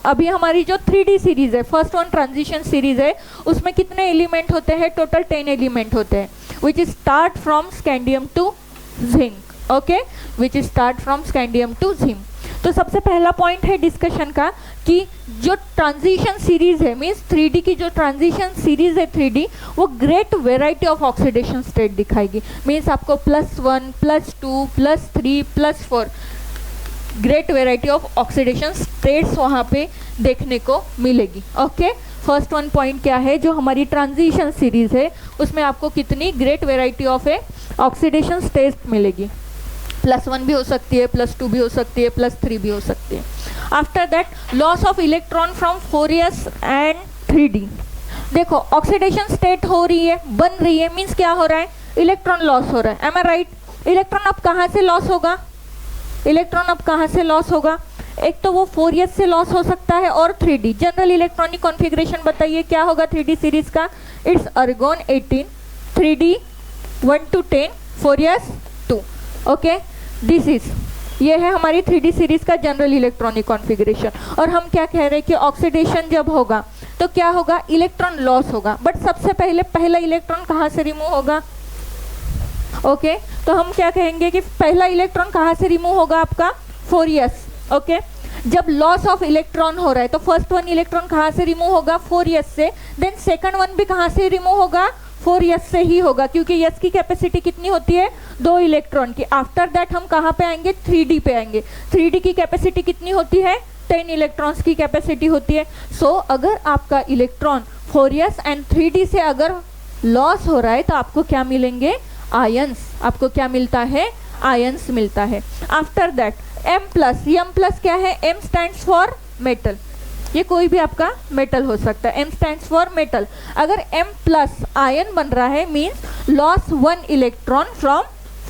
अभी हमारी जो 3D सीरीज है, फर्स्ट वन ट्रांजिशन सीरीज है, उसमें कितने एलिमेंट होते हैं? टोटल 10 एलिमेंट होते हैं, which start from scandium to zinc. Okay, which start from scandium to zinc. तो सबसे पहला पॉइंट है डिस्कशन का कि जो ट्रांजिशन सीरीज है, मीन्स 3D की जो ट्रांजिशन सीरीज है 3D, वो great variety of oxidation state दिखाएगी। मीन्स आपको +1, +2, +3, +4 great variety of oxidation states वहाँ पे देखने को मिलेगी। ओके, फर्स्ट वन पॉइंट क्या है? जो हमारी ट्रांजिशन सीरीज है उसमें आपको कितनी great variety of oxidation state मिलेगी। +1 भी हो सकती है, +2 भी हो सकती है, +3 भी हो सकती है। After that loss of electron from 4s and 3D। देखो ऑक्सीडेशन स्टेट हो रही है, बन रही है, मीन्स क्या हो रहा है? इलेक्ट्रॉन लॉस हो रहा है। एम आई राइट? इलेक्ट्रॉन अब कहाँ से लॉस होगा? इलेक्ट्रॉन अब कहाँ से लॉस होगा? एक तो वो 4s से लॉस हो सकता है और 3D। जनरल इलेक्ट्रॉनिक कॉन्फ़िगरेशन बताइए क्या होगा 3D सीरीज का? It's argon 18, 3D 1 to 10, 4s 2। Okay, this is, ये है हमारी 3D सीरीज का जनरल इलेक्ट्रॉनिक कॉन्फ़िगरेशन। और हम क्या कह रहे हैं कि ऑक्सीडेशन जब होगा तो क्या होगा? इलेक्ट्रॉन लॉस होगा। बट सबसे पहले पहला इलेक्ट्रॉन कहाँ से रिमूव होगा? ओके, तो हम क्या कहेंगे कि पहला इलेक्ट्रॉन कहाँ से रिमूव होगा? आपका 4s। ओके, जब लॉस ऑफ इलेक्ट्रॉन हो रहा है तो फर्स्ट वन इलेक्ट्रॉन कहाँ से रिमूव होगा? 4s से। देन सेकंड वन भी कहाँ से रिमूव होगा? 4s से ही होगा, क्योंकि s की कैपेसिटी कितनी होती है? 2 इलेक्ट्रॉन की। आफ्टर दैट हम कहाँ पे आएंगे? 3D पे आएंगे। 3D की कैपेसिटी कितनी होती है? 10 इलेक्ट्रॉन्स की कैपेसिटी होती है। सो अगर आपका इलेक्ट्रॉन 4s एंड 3D से अगर लॉस हो रहा है तो आपको क्या मिलेंगे? आयंस। आपको क्या मिलता है? आयंस मिलता है। आफ्टर दैट M+, क्या है? M stands for metal. ये कोई भी आपका मेटल हो सकता है। M stands for metal. अगर M+ आयन बन रहा है means loss 1 electron from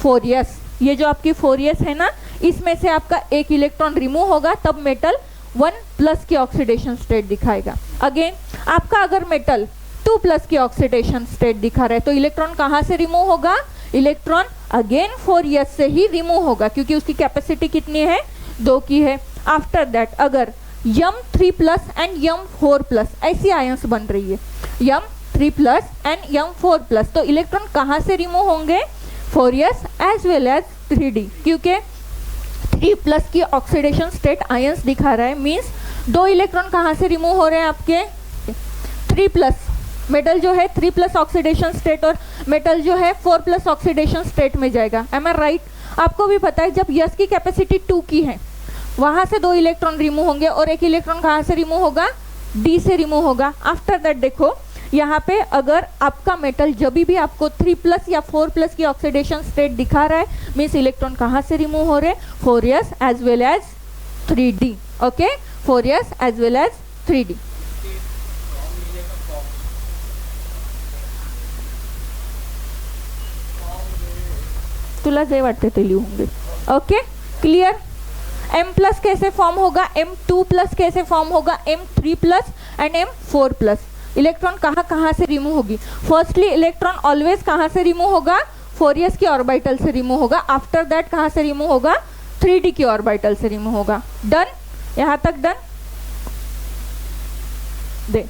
4s। ये जो आपकी 4s है ना, इसमें से आपका एक इलेक्ट्रॉन रिमूव होगा, तब मेटल 1+ की ऑक्सीडेशन स्टेट दिखाएगा। अगेन आपका अगर मेटल 2+ की ऑक्सीडेशन स्टेट दिखा रहा है तो इलेक्ट्रॉन कहाँ से रिमूव होगा? इलेक्ट्रॉन अगेन 4s से ही रिमूव होगा, क्योंकि उसकी कैपेसिटी कितनी है? 2 की है। आफ्टर दैट अगर M3+ एंड M4+ ऐसी आयंस बन रही है, M3+ एंड M4+, तो इलेक्ट्रॉन कहाँ से रिमूव होंगे? 4s as well as 3D, क्योंकि 3+ की ऑक्सीडेशन स्टेट आयंस दिखा रहा है। मीन्स 2 इलेक्ट्रॉन कहाँ से रिमूव हो रहे हैं आपके? 3+। मेटल जो है 3+ ऑक्सीडेशन स्टेट और मेटल जो है 4+ ऑक्सीडेशन स्टेट में जाएगा। एम आई राइट? आपको भी पता है जब s की कैपेसिटी 2 की है वहाँ से 2 इलेक्ट्रॉन रिमूव होंगे और एक इलेक्ट्रॉन कहाँ से रिमूव होगा? D से रिमूव होगा। आफ्टर दैट देखो यहाँ पे अगर आपका मेटल जब भी आपको 3+ या 4+ की ऑक्सीडेशन स्टेट दिखा रहा है मीन्स इलेक्ट्रॉन कहाँ से रिमूव हो रहे हैं? 4s as well as 3D। Okay, 4s as well as 3D। तुला जे वाटते ते लिहूंगे। Okay, clear? M+ कैसे फॉर्म होगा? M2+ कैसे फॉर्म होगा? M3+ and M4+। इलेक्ट्रॉन कहाँ कहाँ से रिमूव होगी? फर्स्टली इलेक्ट्रॉन ऑलवेज कहाँ से रिमूव होगा? 4s की ऑर्बिटल से रिमूव होगा। आफ्टर दैट कहाँ से रिमूव होगा? 3D की ऑर्बिटल से रिमूव होगा। डन? यहाँ तक डन? दे,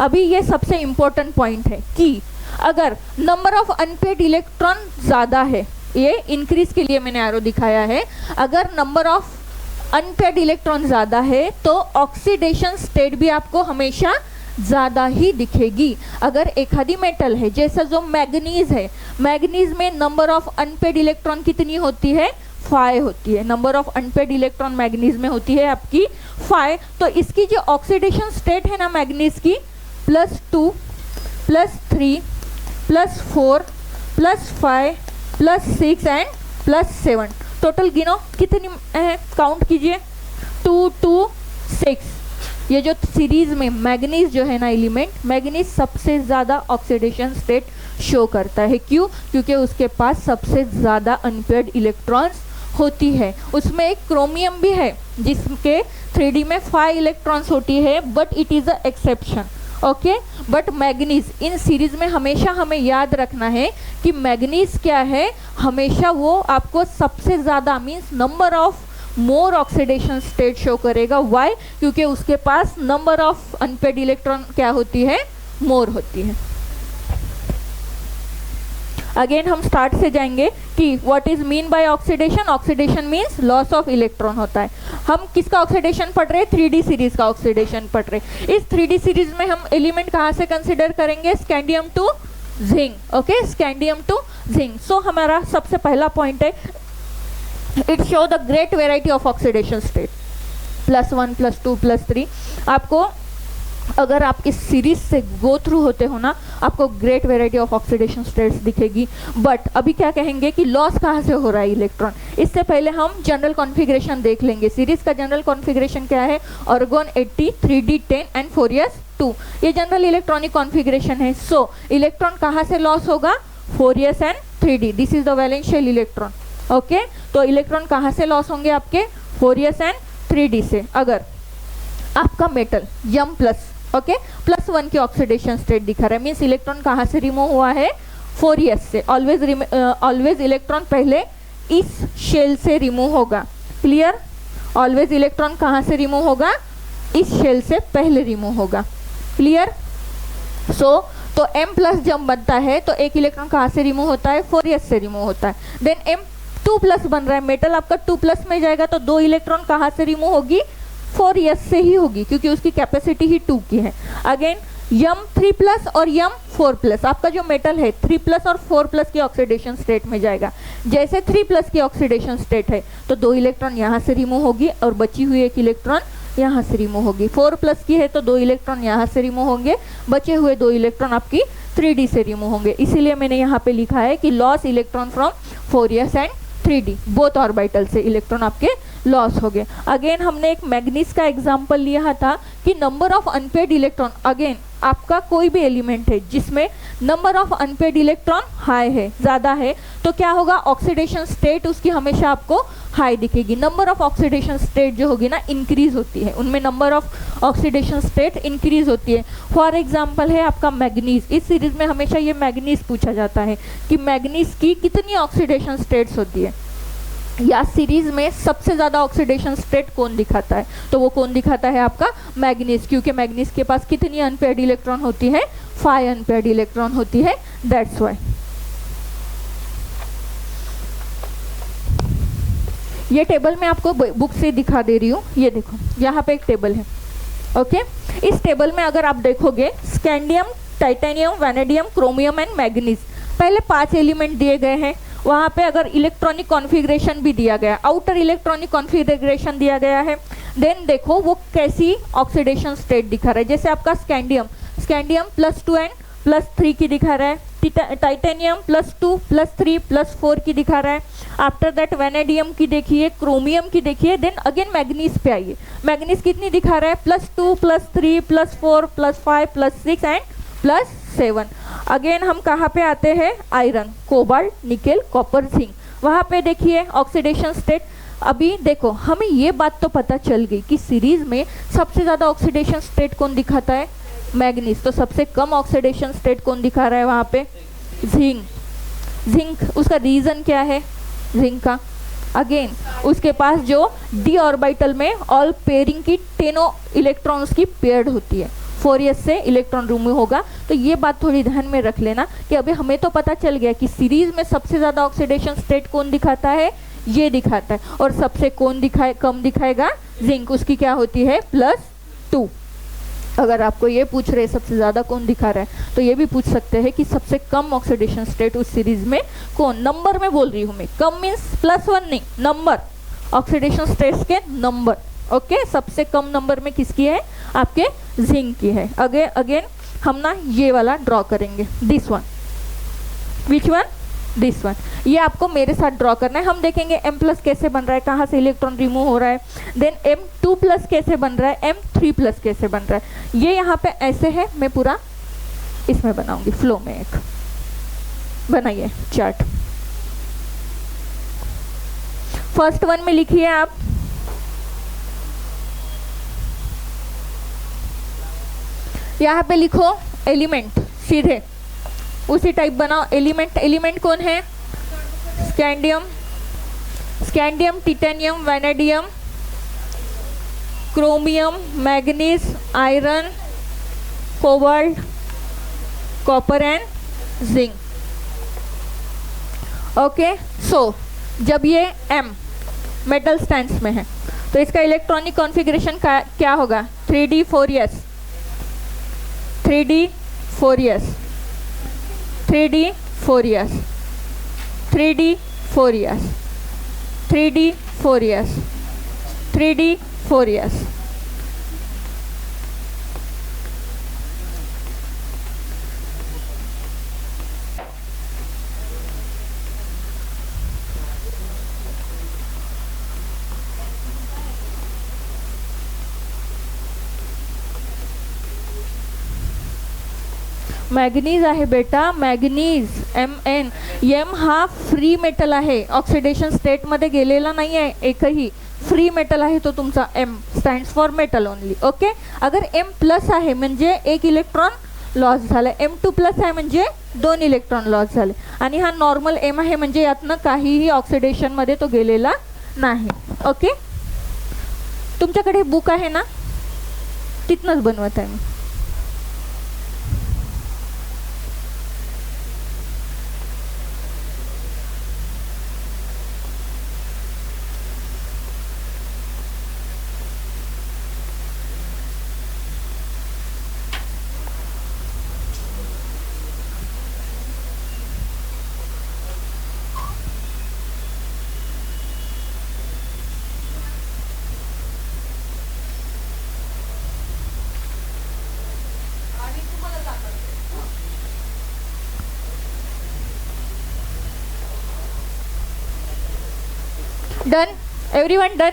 अभी ये सबसे इंपॉर्टेंट पॉइंट है कि अगर नंबर ऑफ अनपेड इलेक्ट्रॉन ज़्यादा है, ये इंक्रीज के लिए मैंने एरो दिखाया है, अगर नंबर ऑफ अनपेड इलेक्ट्रॉन ज़्यादा है तो ऑक्सीडेशन स्टेट भी आपको हमेशा ज़्यादा ही दिखेगी। अगर एक आधी मेटल है जैसा जो मैग्नीज है, मैग्नीज में नंबर ऑफ अनपेड इलेक्ट्रॉन कितनी होती है? 5 होती है। Number of unpaired electron manganese में होती है आपकी 5। तो इसकी जो ऑक्सीडेशन स्टेट है ना मैग्नीज की, +2, +3, +4, +5, +6 एंड +7, टोटल गिनो कितनी है? काउंट कीजिए। 2, 2, 6। ये जो सीरीज में मैग्नीज जो है ना एलिमेंट, मैग्नीज सबसे ज़्यादा ऑक्सीडेशन स्टेट शो करता है। क्यों? क्योंकि उसके पास सबसे ज़्यादा अनपेयर्ड इलेक्ट्रॉन्स होती है। उसमें एक क्रोमियम भी है जिसके 3D में 5 इलेक्ट्रॉन्स होती है, but it is a exception. Okay, but manganese in series में हमेशा हमें याद रखना है कि मैग्नीज क्या है? हमेशा वो आपको सबसे ज़्यादा means number of more oxidation state show करेगा। व्हाई? क्योंकि उसके पास नंबर ऑफ अनपेड इलेक्ट्रॉन क्या होती है, मोर होती है। अगेन हम स्टार्ट से जाएंगे कि what is mean by oxidation. Oxidation means loss of electron होता है। हम किसका ऑक्सीडेशन पढ़ रहे हैं, 3D सीरीज का ऑक्सीडेशन पढ़ रहे हैं। इस 3D सीरीज में हम एलिमेंट कहाँ से कंसिडर करेंगे, scandium to zinc. Okay, scandium to zinc. So हमारा सबसे पहला पॉइंट है, it show the great variety of oxidation state, +1 +2 +3। आपको अगर आप इस सीरीज से गो थ्रू होते हो ना, आपको great variety of oxidation states दिखेगी। बट अभी क्या कहेंगे कि लॉस कहाँ से हो रहा है इलेक्ट्रॉन, इससे पहले हम जनरल कॉन्फ़िगरेशन देख लेंगे। सीरीज का जनरल कॉन्फ़िगरेशन क्या है, आर्गन 80, 3D10 एंड 4s2। ये जनरल इलेक्ट्रॉनिक कॉन्फ़िगरेशन है। सो इलेक्ट्रॉन कहाँ से लॉस होगा, 4s and 3d। This is the वैलेंशियल electron. Okay, तो इलेक्ट्रॉन कहाँ से लॉस होंगे आपके, 4s एंड 3d से। अगर आपका मेटल यम प्लस, ओके, +1 की ऑक्सीडेशन स्टेट दिखा रहा है, मीन्स इलेक्ट्रॉन कहाँ से रिमूव हुआ है, 4s से। ऑलवेज इलेक्ट्रॉन पहले इस शेल से रिमूव होगा। क्लियर? ऑलवेज इलेक्ट्रॉन कहाँ से रिमूव होगा, इस शेल से पहले रिमूव होगा। क्लियर? तो M+ जब बनता है तो एक इलेक्ट्रॉन कहाँ से रिमूव होता है, 4s से रिमूव होता है। देन M2+ बन रहा है, मेटल आपका 2+ में जाएगा तो 2 इलेक्ट्रॉन कहाँ से रिमूव होगी, 4s से ही होगी, क्योंकि उसकी कैपेसिटी ही 2 की है। अगेन M3+ और M4+, आपका जो मेटल है 3+ और 4+ की ऑक्सीडेशन स्टेट में जाएगा। जैसे 3+ की ऑक्सीडेशन स्टेट है तो 2 इलेक्ट्रॉन यहाँ से रिमूव होगी और बची हुई एक इलेक्ट्रॉन यहाँ से रिमूव होगी। 4+ की है तो 2 इलेक्ट्रॉन यहाँ से रिमूव होंगे, बचे हुए 2 इलेक्ट्रॉन आपकी 3d से रिमूव होंगे। इसीलिए मैंने यहाँ पे लिखा है कि loss electron from 4s and 3d, both orbital से इलेक्ट्रॉन आपके लॉस हो गए। अगेन हमने एक मैग्नीज का एग्जांपल लिया था कि number of unpaired electron, again आपका कोई भी एलिमेंट है जिसमें number of unpaired electron high है, ज़्यादा है, तो क्या होगा, ऑक्सीडेशन स्टेट उसकी हमेशा आपको हाई दिखेगी। नंबर ऑफ ऑक्सीडेशन स्टेट जो होगी ना, इंक्रीज होती है, उनमें number of oxidation state increase होती है। फॉर एग्जांपल है आपका मैग्नीज। इस सीरीज में हमेशा ये मैग्नीज पूछा जाता है कि मैग्नीज की कितनी ऑक्सीडेशन स्टेट्स होती है, या सीरीज में सबसे ज़्यादा ऑक्सीडेशन स्टेट कौन दिखाता है, तो वो कौन दिखाता है, आपका मैग्नीज। क्योंकि मैग्नीज के पास कितनी अनपेयर्ड इलेक्ट्रॉन होती है, 5 अनपेयर्ड इलेक्ट्रॉन होती है, दैट्स वाई। ये टेबल मैं आपको बुक से दिखा दे रही हूँ, ये देखो यहाँ पे एक टेबल है। ओके, इस टेबल में अगर आप देखोगे, scandium, titanium, vanadium, chromium and manganese, पहले 5 एलिमेंट दिए गए हैं। वहाँ पे अगर इलेक्ट्रॉनिक कॉन्फ़िगरेशन भी दिया गया, आउटर इलेक्ट्रॉनिक कॉन्फ़िगरेशन दिया गया है, देन देखो वो कैसी ऑक्सीडेशन स्टेट दिखा रहा है। जैसे आपका स्कैंडियम +2 एंड +3 की दिखा रहा है, टाइटेनियम +2 +3 +4 की दिखा रहा है। आफ्टर दैट वैनेडियम की देखिए, क्रोमियम की देखिए, देन अगेन मैग्नीज पे आइए। मैग्नीज कितनी दिखा रहा है, +2 +3 +4 +5 +6 एंड +7। अगेन हम कहाँ पे आते हैं, iron, cobalt, nickel, copper, zinc. वहाँ पे देखिए ऑक्सीडेशन स्टेट। अभी देखो हमें ये बात तो पता चल गई कि सीरीज में सबसे ज़्यादा ऑक्सीडेशन स्टेट कौन दिखाता है, मैग्नीज। तो सबसे कम ऑक्सीडेशन स्टेट कौन दिखा रहा है वहाँ पे, जिंक। जिंक, उसका रीज़न क्या है जिंक का, अगेन उसके पास जो डी ऑर्बिटल में ऑल पेयरिंग की 10 इलेक्ट्रॉन्स की पेयर्ड होती है, 4s से इलेक्ट्रॉन रिमूव होगा। तो ये बात थोड़ी ध्यान में रख लेना कि अभी हमें तो पता चल गया कि सीरीज में सबसे ज़्यादा ऑक्सीडेशन स्टेट कौन दिखाता है, ये दिखाता है, और सबसे कौन कम दिखाएगा, जिंक, उसकी क्या होती है, +2। अगर आपको ये पूछ रहे सबसे ज़्यादा कौन दिखा रहा है, तो ये भी पूछ सकते हैं कि सबसे कम ऑक्सीडेशन स्टेट उस सीरीज में कौन। नंबर में बोल रही हूँ मैं, कम मीन्स +1 नहीं, नंबर, ऑक्सीडेशन स्टेट्स के नंबर। ओके, सबसे कम नंबर में किसकी है, आपके जिंक की है। अगेन हम ना ये वाला ड्रॉ करेंगे, this one, which one, this one. ये आपको मेरे साथ ड्रॉ करना है। हम देखेंगे M+ कैसे बन रहा है, कहाँ से इलेक्ट्रॉन रिमूव हो रहा है, देन M2+ कैसे बन रहा है, M3+ कैसे बन रहा है। ये यहाँ पे ऐसे है, मैं पूरा इसमें बनाऊंगी, फ्लो में एक बनाइए चार्ट। फर्स्ट वन में लिखिए आप, यहाँ पे लिखो एलिमेंट, सीधे उसी टाइप बनाओ एलिमेंट। एलिमेंट कौन है, scandium, scandium, titanium, vanadium, chromium, manganese, iron, cobalt, copper and zinc. Okay, so जब ये M मेटल स्टैंड्स में है तो इसका इलेक्ट्रॉनिक कॉन्फ़िगरेशन क्या होगा? 3d 4s, 3d 4s, 3d 4s, 3d 4s, 3d 4s, 3d 4s। Manganese आहे बेटा, मॅग्नीज Mn. M हा फ्री मेटल आहे, ऑक्सिडेशन स्टेटमध्ये गेलेला नाही आहे एकही, फ्री मेटल आहे तो तुमचा M stands for metal only. Okay, अगर M प्लस आहे म्हणजे एक इलेक्ट्रॉन लॉस झालं, M2 प्लस आहे म्हणजे 2 इलेक्ट्रॉन लॉस झाले, आणि हा नॉर्मल M आहे म्हणजे यातनं काहीही ऑक्सिडेशनमध्ये तो गेलेला नाही. ओके, तुमच्याकडे बुक आहे ना, तिथनंच बनवत आहे मी. Done, everyone done.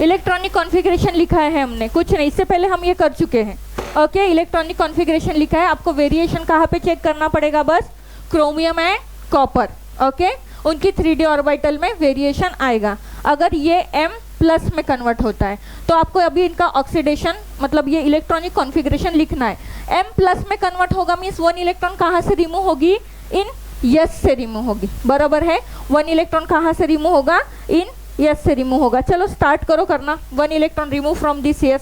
Electronic configuration लिखा है हमने, कुछ नहीं, इससे पहले हम ये कर चुके हैं. ओके, इलेक्ट्रॉनिक कॉन्फ़िगरेशन लिखा है, आपको वेरिएशन कहाँ पे चेक करना पड़ेगा? बस क्रोमियम एंड कॉपर. ओके, उनकी 3d ऑर्बिटल में वेरिएशन आएगा. अगर ये M प्लस में कन्वर्ट होता है तो आपको अभी इनका ऑक्सीडेशन मतलब ये इलेक्ट्रॉनिक कॉन्फ़िगरेशन लिखना है. M प्लस में कन्वर्ट होगा मीन्स 1 इलेक्ट्रॉन कहाँ से रिमूव होगी? इन यस से रिमूव होगी. बराबर है, 1 इलेक्ट्रॉन कहाँ से रिमूव होगा? इन यस से रिमूव होगा. चलो स्टार्ट करो करना. 1 electron remove from this yes.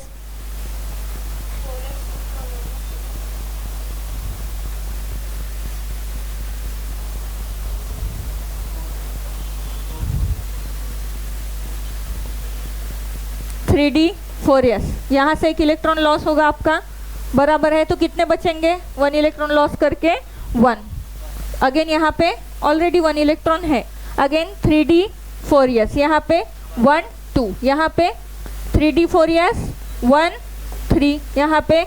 Three D 4s, यहाँ से एक इलेक्ट्रॉन लॉस होगा आपका. बराबर है, तो कितने बचेंगे? 1 इलेक्ट्रॉन लॉस करके 1. अगेन यहाँ पे ऑलरेडी 1 इलेक्ट्रॉन है. अगेन 3d 4s, यहाँ पे 1 2, यहाँ पे 3d 4s 1 3, यहाँ पे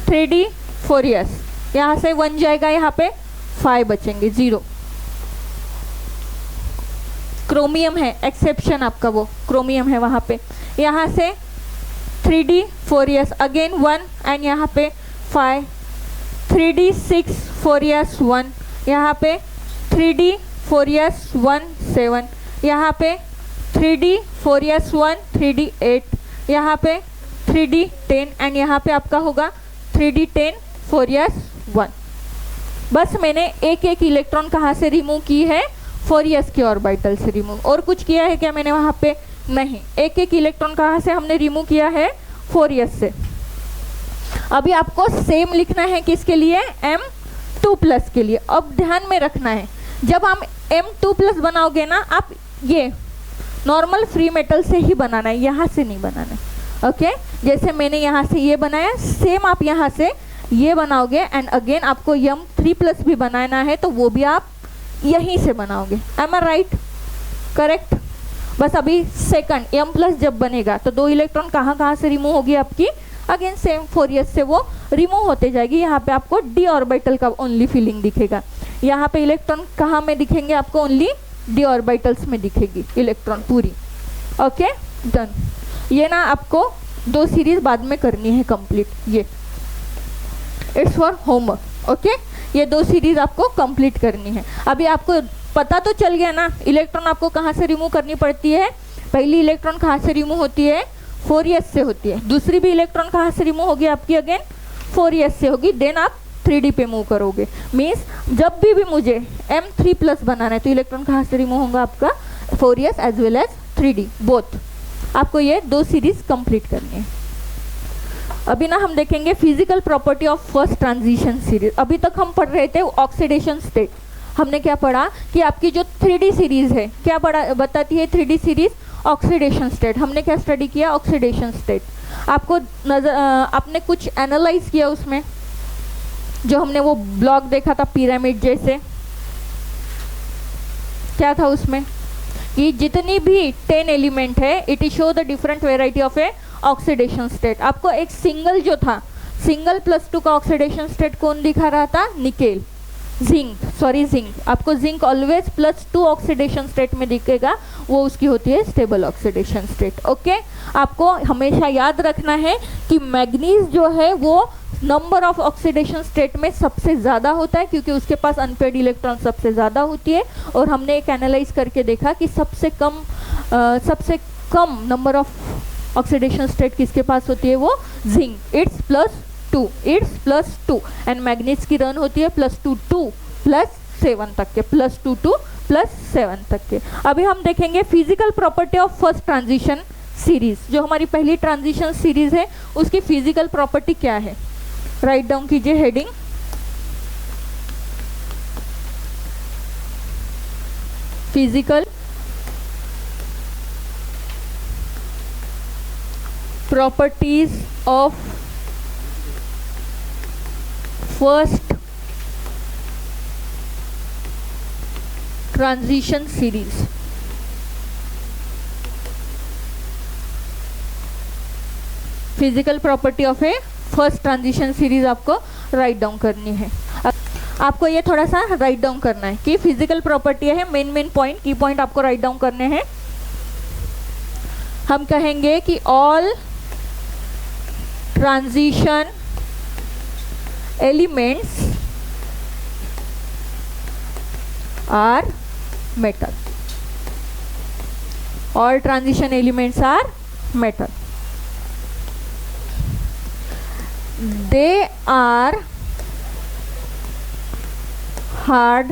3d 4s, यहाँ से 1 जाएगा, यहाँ पे 5 बचेंगे, 0. क्रोमियम है, एक्सेप्शन आपका वो क्रोमियम है वहाँ पे. यहाँ से 3d 4s अगेन 1 एंड यहाँ पे 5, 3d 6 4s 1, यहाँ पे 3d 4s 1 7, यहाँ पे 3d 4s 1 3d 8, यहाँ पे 3d 10 एंड यहाँ पे आपका होगा 3d 10 4s 1. बस मैंने एक एक इलेक्ट्रॉन कहाँ से रिमूव की है? 4s के ऑर्बिटल से रिमूव. और कुछ किया है क्या मैंने वहाँ पे? नहीं. एक एक इलेक्ट्रॉन कहाँ से हमने रिमूव किया है? 4s से. अभी आपको सेम लिखना है किसके लिए? M2 प्लस के लिए. अब ध्यान में रखना है, जब हम M2 प्लस बनाओगे ना, आप ये नॉर्मल फ्री मेटल से ही बनाना है, यहाँ से नहीं बनाना है. ओके, जैसे मैंने यहाँ से ये बनाया, सेम आप यहाँ से ये बनाओगे. एंड अगेन आपको M3 प्लस भी बनाना है तो वो भी आप यहीं से बनाओगे. एम आई राइट? करेक्ट. बस अभी सेकंड M प्लस जब बनेगा तो 2 इलेक्ट्रॉन कहाँ से रिमूव होगी आपकी? अगेन सेम 4s से वो रिमूव होते जाएगी. यहाँ पे आपको d ऑर्बिटल का ओनली फीलिंग दिखेगा. यहाँ पे इलेक्ट्रॉन कहाँ में दिखेंगे आपको? ओनली d ऑर्बिटल्स में दिखेगी इलेक्ट्रॉन पूरी. Okay, done. ये ना आपको 2 सीरीज बाद में करनी है कंप्लीट. ये इट्स फॉर होमवर्क. ओके, ये 2 सीरीज आपको कंप्लीट करनी है. अभी आपको पता तो चल गया ना इलेक्ट्रॉन आपको कहाँ से रिमूव करनी पड़ती है. पहली इलेक्ट्रॉन कहाँ से रिमूव होती है? 4s से होती है. दूसरी भी इलेक्ट्रॉन कहाँ से रिमूव होगी आपकी? अगेन 4s से होगी. देन आप 3d पे मूव करोगे. मीन्स जब भी मुझे M3 प्लस बनाना है तो इलेक्ट्रॉन कहाँ से रिमूव होगा आपका? Fourier as well as 3D both. आपको ये 2 सीरीज कंप्लीट करनी है। अभी ना हम देखेंगे physical property of first transition series. अभी तक हम पढ़ रहे थे ऑक्सीडेशन स्टेट। हमने क्या पढ़ा कि आपकी जो 3D सीरीज है क्या बताती है 3D सीरीज? Oxidation state. हमने क्या स्टडी किया? Oxidation state. आपको आपने कुछ एनालाइज किया उसमें, जो हमने वो ब्लॉक देखा था पिरामिड जैसे, क्या था उसमें कि जितनी भी 10 एलिमेंट है it is show the different variety of A oxidation state. आपको एक सिंगल जो था, सिंगल +2 का ऑक्सीडेशन स्टेट कौन दिखा रहा था? Nickel, zinc. आपको जिंक ऑलवेज +2 ऑक्सीडेशन स्टेट में दिखेगा, वो उसकी होती है स्टेबल ऑक्सीडेशन स्टेट। ओके, आपको हमेशा याद रखना है कि मैग्नीज जो है वो नंबर ऑफ ऑक्सीडेशन स्टेट में सबसे ज़्यादा होता है, क्योंकि उसके पास अनपेड इलेक्ट्रॉन सबसे ज़्यादा होती है। और हमने एक एनालाइज करके देखा कि सबसे कम नंबर ऑफ ऑक्सीडेशन स्टेट किसके पास होती है? वो जिंक, इट्स +2 एंड मैग्नीज की रन होती है +2 to +7 तक के, +2 to +7 तक के। अभी हम देखेंगे physical property of first transition series. जो हमारी पहली ट्रांजिशन सीरीज है उसकी फिजिकल प्रॉपर्टी क्या है? राइट डाउन कीजिए heading, physical properties of first transition series. Physical property of a first transition series आपको राइट डाउन करनी है। आपको ये थोड़ा सा राइट डाउन करना है कि फिजिकल प्रॉपर्टी है, मेन पॉइंट, की पॉइंट आपको राइट डाउन करने हैं। हम कहेंगे कि all transition elements are metal. All transition elements are metal. They are hard,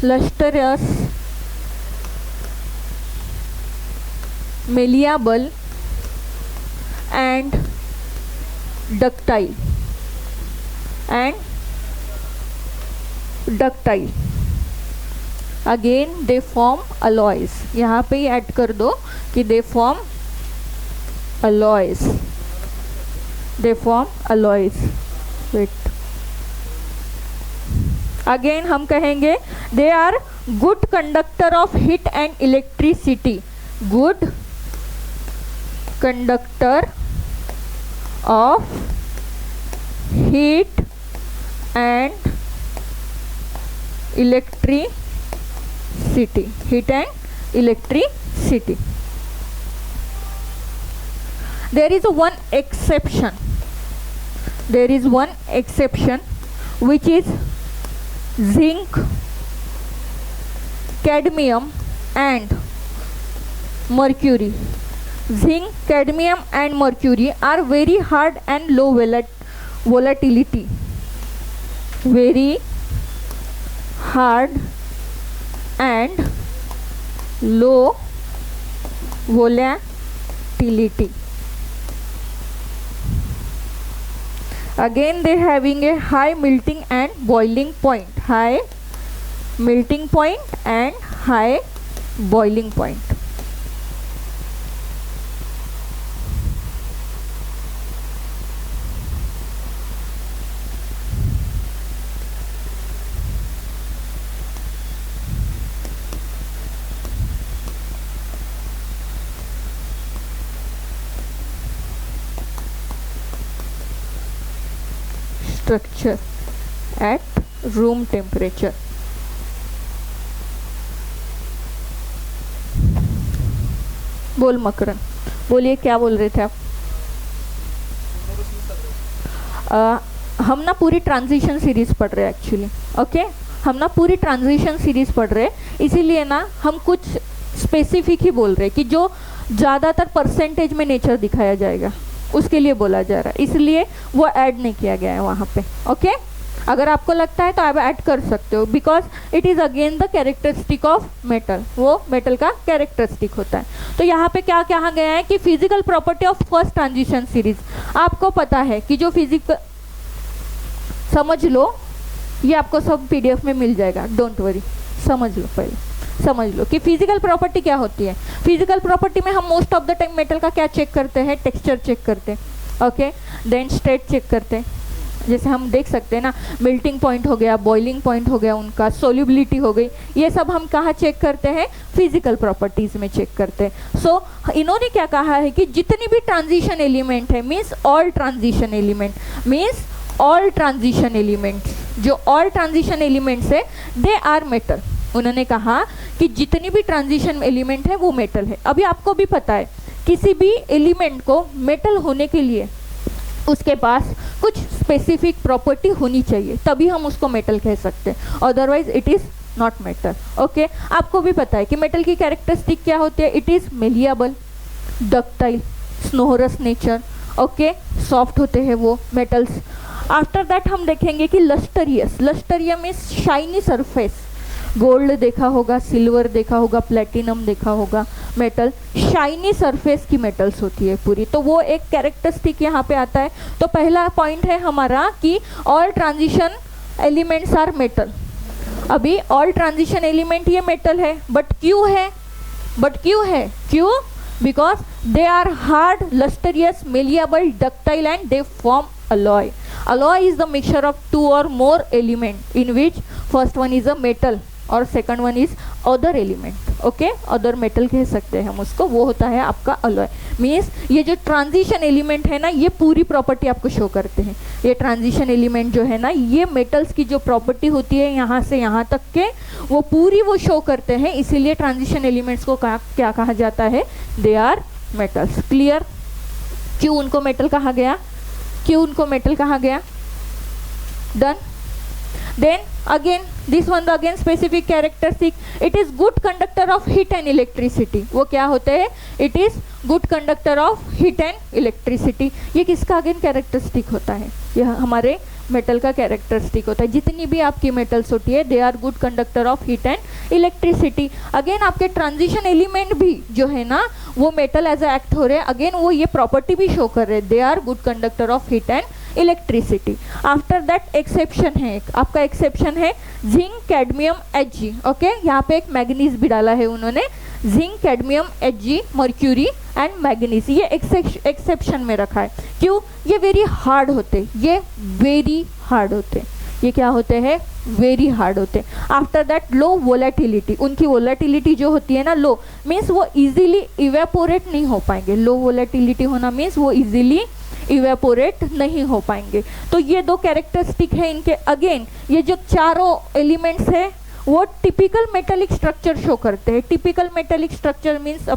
lustrous, malleable and ductile again they form alloys. यहाँ पे ही ऐड कर दो कि they form alloys, wait. Again हम कहेंगे they are good conductor of heat and electricity. Good conductor of heat and electricity, heat and electricity. There is one exception which is zinc, cadmium and mercury. Zinc, cadmium and mercury are very hard and low volatility. Very hard and low volatility. Again they having a high melting and boiling point. High melting point and high boiling point. Structure at room temperature. बोल मकरन, बोलिए क्या बोल रहे थे आप? हम ना पूरी ट्रांजिशन सीरीज पढ़ रहे हैं एक्चुअली। ओके, हम ना पूरी ट्रांजिशन सीरीज पढ़ रहे हैं, इसीलिए ना हम कुछ स्पेसिफिक ही बोल रहे हैं कि जो ज़्यादातर परसेंटेज में नेचर दिखाया जाएगा उसके लिए बोला जा रहा है, इसलिए वो ऐड नहीं किया गया है वहाँ पे। ओके, अगर आपको लगता है तो आप ऐड कर सकते हो, because it is again the characteristic of metal, वो मेटल का कैरेक्टरिस्टिक होता है। तो यहाँ पे क्या कहा गया है कि physical property of first transition series, आपको पता है कि जो फिजिकल, समझ लो ये आपको सब PDF में मिल जाएगा, डोंट वरी, समझ लो पहले, समझ लो कि फिजिकल प्रॉपर्टी क्या होती है। फिजिकल प्रॉपर्टी में हम most of the time metal का क्या चेक करते हैं, टेक्सचर चेक करते हैं, ओके, देन स्टेट चेक करते हैं, जैसे हम देख सकते हैं ना, मेल्टिंग पॉइंट हो गया, बॉइलिंग पॉइंट हो गया, उनका सोल्यूबिलिटी हो गई, ये सब हम कहाँ चेक करते हैं, फिजिकल प्रॉपर्टीज में चेक करते हैं। सो इन्होंने क्या कहा है कि जितनी भी ट्रांजिशन एलिमेंट है, means all transition element, means all transition elements, जो ऑल ट्रांजिशन एलिमेंट्स है दे आर मेटल। उन्होंने कहा कि जितनी भी ट्रांजिशन एलिमेंट है वो मेटल है। अभी आपको भी पता है किसी भी एलिमेंट को मेटल होने के लिए उसके पास कुछ स्पेसिफिक प्रॉपर्टी होनी चाहिए, तभी हम उसको मेटल कह सकते हैं, otherwise it is not metal. Okay, आपको भी पता है कि मेटल की कैरेक्टरिस्टिक क्या होती है, it is malleable, ductile, sonorous nature, okay, soft होते हैं वो मेटल्स। आफ्टर दैट हम देखेंगे कि lustrous, lustrous is shiny surface, gold देखा होगा, सिल्वर देखा होगा, प्लेटिनम देखा होगा, मेटल शाइनी सरफेस की मेटल्स होती है पूरी, तो वो एक कैरेक्टरिस्टिक यहाँ पे आता है। तो पहला पॉइंट है हमारा कि all transition elements are metal. अभी ऑल ट्रांजिशन एलिमेंट ये मेटल है, बट क्यों है, बट क्यों है, क्यों, because they are hard, lustrous, malleable, ductile and they form alloy. Alloy is the mixture of two or more element in which first one is a metal और second one is other element. Okay, other metal कह सकते हैं हम उसको, वो होता है आपका अलॉय। मीन्स ये जो ट्रांजिशन एलिमेंट है ना, ये पूरी प्रॉपर्टी आपको शो करते हैं। ये ट्रांजिशन एलिमेंट जो है ना, ये मेटल्स की जो प्रॉपर्टी होती है यहाँ से यहाँ तक के, वो पूरी वो शो करते हैं, इसीलिए ट्रांजिशन एलिमेंट्स को क्या कहा जाता है, दे आर मेटल्स। क्लियर? क्यों उनको मेटल कहा गया, क्यों उनको मेटल कहा गया, done. Then again this one again specific characteristic, it is good conductor of heat and electricity. वो क्या होते हैं, it is good conductor of heat and electricity. ये किसका अगेन कैरेक्टरिस्टिक होता है, यह हमारे मेटल का कैरेक्टरिस्टिक होता है। जितनी भी आपकी मेटल्स होती है they are good conductor of heat and electricity. Again आपके ट्रांजिशन एलिमेंट भी जो है ना, वो मेटल एज ए एक्ट हो रहे हैं, अगेन वो ये प्रॉपर्टी भी शो कर रहे हैं, they are good conductor of heat and electricity. After that exception है, एक आपका एक्सेप्शन है जिंक, कैडमियम, Hg। ओके, यहाँ पे एक मैग्नीज भी डाला है उन्होंने, zinc, cadmium, Hg, mercury and manganese, ये एक्सेप्शन में रखा है। क्यों, ये वेरी हार्ड होते, ये वेरी हार्ड होते, ये क्या होते हैं, वेरी हार्ड होते। आफ्टर दैट लो वोलेटिलिटी, उनकी वोलेटिलिटी जो होती है ना, लो मीन्स वो इजीली इवेपोरेट नहीं हो पाएंगे। लो वोलेटिलिटी होना मीन्स वो इजीली इवेपोरेट नहीं हो पाएंगे। तो ये दो कैरेक्टरिस्टिक है इनके। अगेन ये जो चारों एलिमेंट्स है वो टिपिकल मेटेलिक स्ट्रक्चर शो करते हैं। टिपिकल मेटेलिक स्ट्रक्चर मीन्स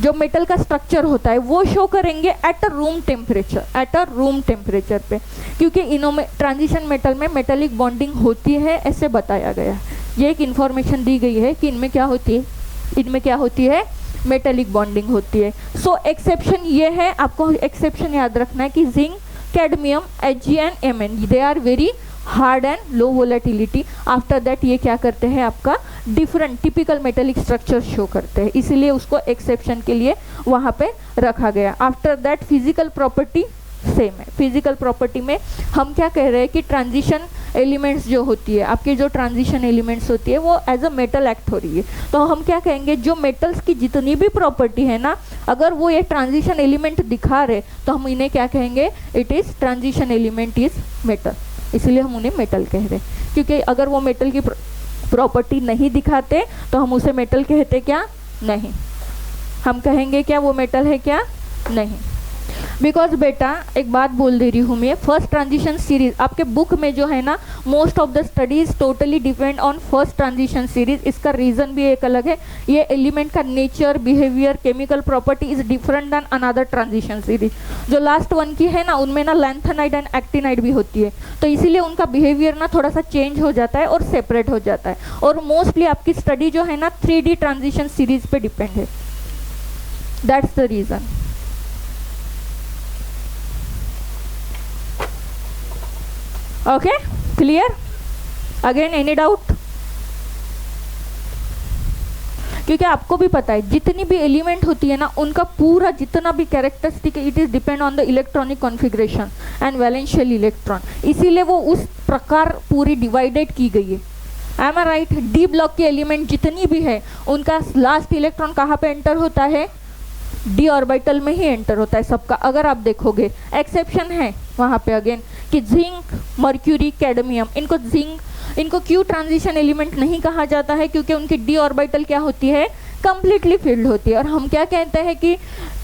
जो मेटल का स्ट्रक्चर होता है वो शो करेंगे at a room temperature, at a room temperature पे, क्योंकि इनमें ट्रांजिशन मेटल में मेटेलिक बॉन्डिंग होती है, ऐसे बताया गया। ये एक इन्फॉर्मेशन दी गई है कि इनमें क्या होती है, इनमें क्या होती है, मेटेलिक बॉन्डिंग होती है। सो एक्सेप्शन ये है, आपको एक्सेप्शन याद रखना है कि zinc, cadmium, Hg and Mn they are very hard and low volatility. After that ये क्या करते हैं, आपका different typical metallic structure show करते हैं, इसीलिए उसको एक्सेप्शन के लिए वहाँ पे रखा गया। After that physical property same है। फिजिकल प्रॉपर्टी में हम क्या कह रहे हैं कि ट्रांजिशन एलिमेंट्स जो होती है, आपकी जो ट्रांजिशन एलिमेंट्स होती है वो एज अ मेटल एक्ट हो रही है, तो हम क्या कहेंगे, जो मेटल्स की जितनी भी प्रॉपर्टी है ना, अगर वो ये ट्रांजिशन एलिमेंट दिखा रहे तो हम इन्हें क्या कहेंगे, it is transition element is metal, इसलिए हम उन्हें मेटल कह रहे हैं। क्योंकि अगर वो मेटल की प्रॉपर्टी नहीं दिखाते तो हम उसे मेटल कहते क्या, नहीं, हम कहेंगे क्या वो मेटल है, क्या नहीं। बिकॉज बेटा एक बात बोल दे रही हूँ मैं, फर्स्ट ट्रांजिशन सीरीज आपके बुक में जो है ना, most of the studies totally depend on first transition series. इसका रीजन भी एक अलग है, ये एलिमेंट का nature, behaviour, chemical property is different than another transition series. जो लास्ट वन की है ना, उनमें ना लैंथेनाइड एंड एक्टिनाइड भी होती है, तो इसीलिए उनका बिहेवियर ना थोड़ा सा चेंज हो जाता है और सेपरेट हो जाता है। और मोस्टली आपकी स्टडी जो है ना 3D ट्रांजिशन सीरीज पे डिपेंड है, that's the reason. Okay clear? Again any doubt? क्योंकि आपको भी पता है जितनी भी एलिमेंट होती है ना, उनका पूरा जितना भी characteristic it is depend on the electronic configuration and वैलेंशियल electron, इसीलिए वो उस प्रकार पूरी डिवाइडेड की गई है। एम आई राइट? डी ब्लॉक के एलिमेंट जितनी भी है उनका लास्ट इलेक्ट्रॉन कहाँ पे एंटर होता है? डी ऑर्बिटल में ही एंटर होता है सबका। अगर आप देखोगे एक्सेप्शन है वहाँ पे अगेन कि जिंक, मर्क्यूरी, कैडमियम, इनको क्यों ट्रांजिशन एलिमेंट नहीं कहा जाता है? क्योंकि उनकी डी ऑर्बिटल क्या होती है? कंप्लीटली फिल्ड होती है। और हम क्या कहते हैं कि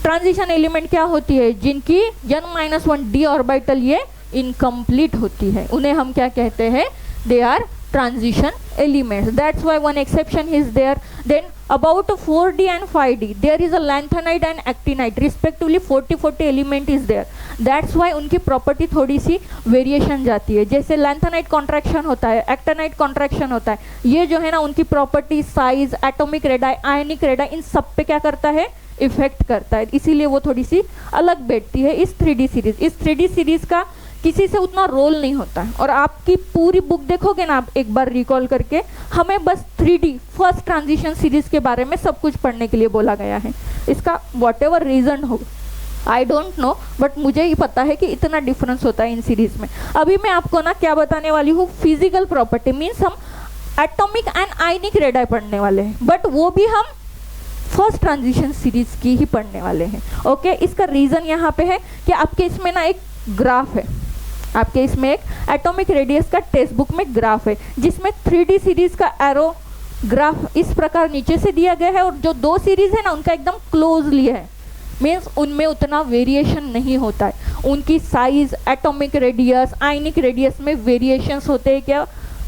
ट्रांजिशन एलिमेंट क्या होती है? जिनकी n-1 डी ऑर्बिटल ये इनकम्प्लीट होती है, उन्हें हम क्या कहते हैं? They are transition elements. That's why one exception is there. Then about 4d and 5d there is a lanthanide and actinide respectively 40 element is there. That's why उनकी property थोड़ी सी वेरिएशन जाती है। जैसे लैंथेनाइड कॉन्ट्रैक्शन होता है, actinide contraction होता है, ये जो है ना उनकी प्रॉपर्टी, साइज, एटॉमिक रेडाई, आयनिक रेडाई, इन सब पे क्या करता है? इफेक्ट करता है। इसीलिए वो थोड़ी सी अलग बैठती है इस 3D सीरीज। इस 3D सीरीज का किसी से उतना रोल नहीं होता है। और आपकी पूरी बुक देखोगे ना आप एक बार रिकॉल करके, हमें बस 3D फर्स्ट ट्रांजिशन सीरीज के बारे में सब कुछ पढ़ने के लिए बोला गया है। इसका वॉट एवर रीजन हो, आई डोंट नो, बट मुझे ही पता है कि इतना डिफरेंस होता है इन सीरीज में। अभी मैं आपको ना क्या बताने वाली हूँ, फिजिकल प्रॉपर्टी, मीन्स हम एटॉमिक एंड आयनिक रेडाई पढ़ने वाले हैं, बट वो भी हम फर्स्ट ट्रांजिशन सीरीज की ही पढ़ने वाले हैं। ओके, इसका रीजन यहाँ पे है कि आपके इसमें ना एक ग्राफ है, आपके इसमें एक एटॉमिक रेडियस का टेक्स्ट बुक में ग्राफ है जिसमें 3D सीरीज का एरो ग्राफ इस प्रकार नीचे से दिया गया है, और जो दो सीरीज है ना उनका एकदम क्लोजली है, मीन्स उनमें उतना वेरिएशन नहीं होता है। उनकी size, atomic radius, ionic radius में वेरिएशंस होते हैं क्या?